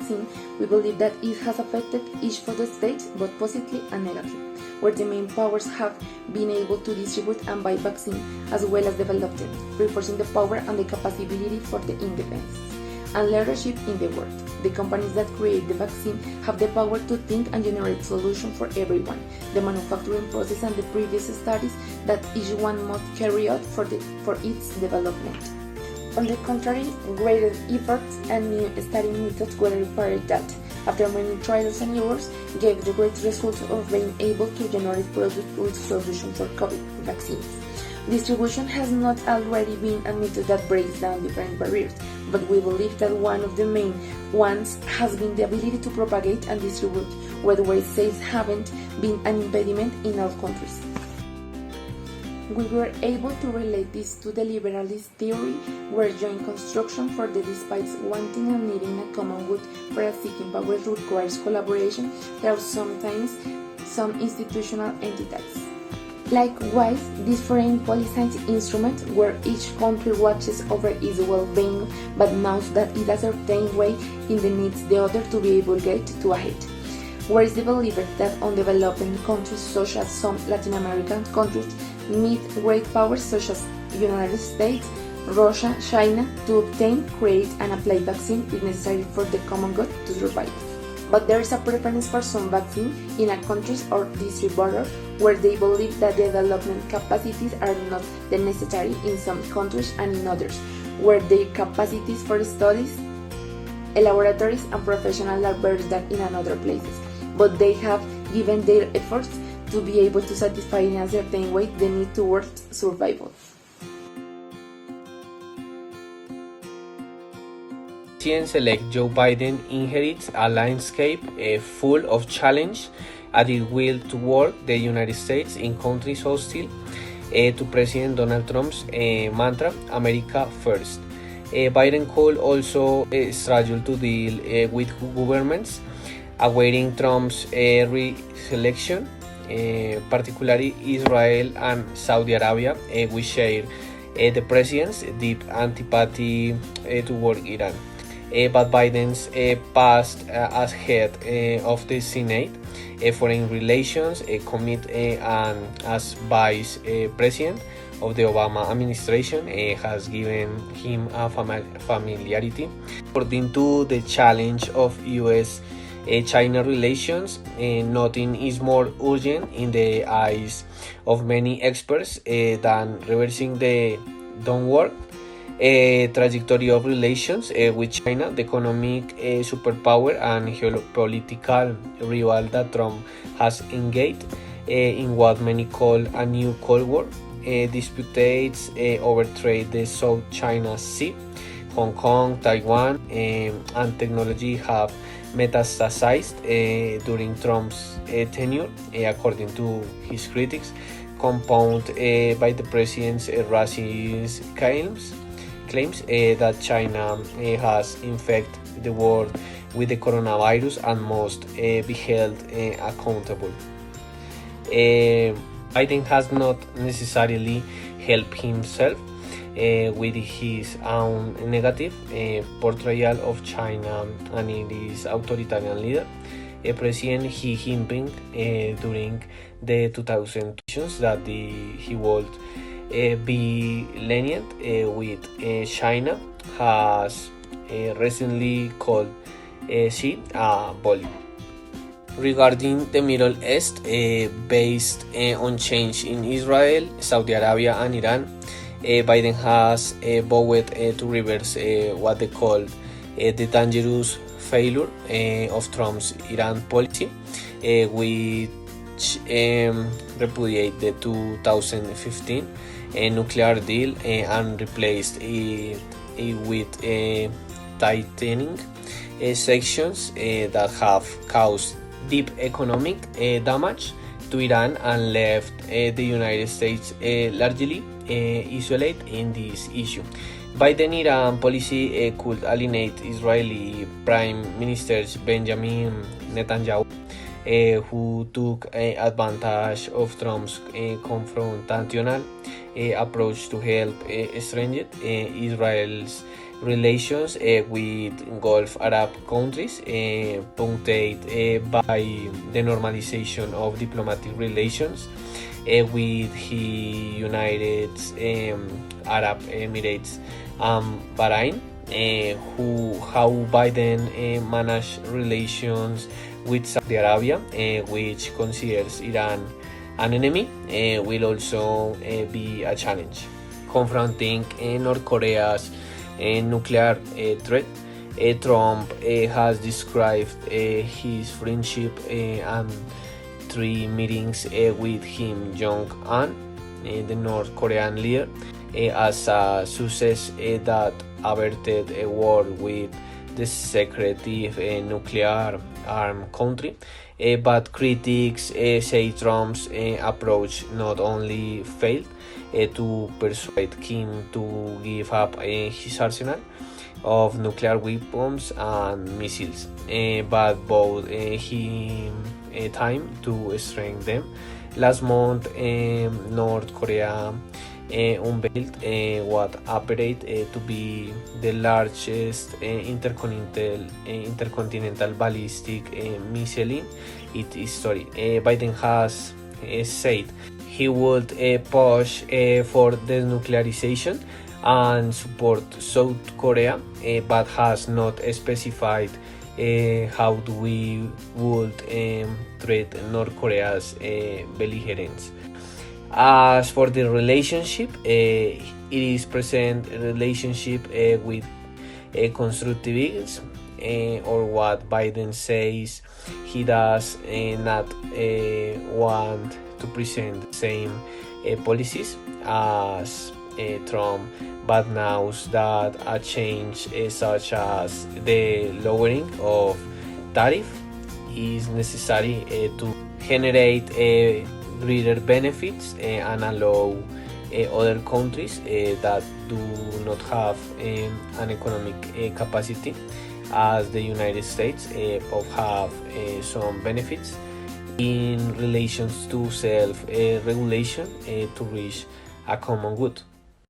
vaccine, we believe that it has affected each of the states both positively and negatively, where the main powers have been able to distribute and buy vaccine as well as develop them, reinforcing the power and the capability for the independence and leadership in the world. The companies that create the vaccine have the power to think and generate solutions for everyone, the manufacturing process and the previous studies that each one must carry out for its development. On the contrary, greater efforts and new study methods were required that, after many trials and errors, gave the great results of being able to generate products with solutions for COVID vaccines. Distribution has not already been a method that breaks down different barriers, but we believe that one of the main ones has been the ability to propagate and distribute, where sales haven't been an impediment in all countries. We were able to relate this to the liberalist theory, where joint construction for the despite wanting and needing a common good for a seeking power requires collaboration. There are sometimes some institutional entities. Likewise, this foreign policy instrument where each country watches over its well-being but knows that in a certain way it needs the other to be able to get to ahead. Whereas the believer that undeveloping countries such as some Latin American countries meet great powers such as United States, Russia, China to obtain, create and apply vaccine if necessary for the common good to survive. But there is a preference for some vaccine in a countries or distributor where they believe that the development capacities are not the necessary in some countries and in others, where their capacities for studies, laboratories and professionals are better than in other places, but they have given their efforts to be able to satisfy in a certain way the need towards survival. President-elect Joe Biden inherits a landscape full of challenge as it will toward the United States in countries hostile to President Donald Trump's mantra, America First. Biden could also struggle to deal with governments awaiting Trump's re-election, particularly Israel and Saudi Arabia, which share the president's deep antipathy toward Iran. But Biden's passed as head of the Senate Foreign Relations Committee and as vice president of the Obama administration has given him a familiarity. According to the challenge of U.S.-China relations, nothing is more urgent in the eyes of many experts than reversing the downward trajectory of relations with China, the economic superpower and geopolitical rival that Trump has engaged in what many call a new Cold War. Disputes over trade, the South China Sea, Hong Kong, Taiwan, and technology have metastasized during Trump's tenure, according to his critics, compounded by the president's racist claims that China has infected the world with the coronavirus and must be held accountable. Biden has not necessarily helped himself with his own negative portrayal of China and its authoritarian leader, President Xi Jinping, during the 2000 elections that he would be lenient with China, has recently called Xi a bully. Regarding the Middle East, based on change in Israel, Saudi Arabia and Iran, Biden has vowed to reverse what they call the dangerous failure of Trump's Iran policy, which repudiated the 2015 nuclear deal and replaced it with tightening sanctions that have caused deep economic damage to Iran and left the United States largely isolated in this issue. Biden-Iran policy could alienate Israeli Prime Minister Benjamin Netanyahu, who took advantage of Trump's confrontational approach to help strengthen Israel's relations with Gulf Arab countries, punctuated by the normalization of diplomatic relations with the United Arab Emirates and Bahrain, how Biden managed relations with Saudi Arabia, which considers Iran an enemy, will also be a challenge. Confronting North Korea's nuclear threat, Trump has described his friendship and 3 meetings with Kim Jong-un, the North Korean leader, as a success that averted a war with the secretive nuclear armed country. But critics say Trump's approach not only failed to persuade Kim to give up his arsenal of nuclear weapons and missiles, but bought him time to strengthen them. Last month, North Korea unveiled what appeared to be the largest intercontinental ballistic missile in its history. Biden has said he would push for denuclearization and support South Korea, but has not specified how we would treat North Korea's belligerence. As for the relationship, it is present relationship with constructivism, or what Biden says he does not want to present the same policies as Trump, but knows that a change such as the lowering of tariff is necessary to generate greater benefits and allow other countries that do not have an economic capacity as the United States of have some benefits in relations to self-regulation to reach a common good.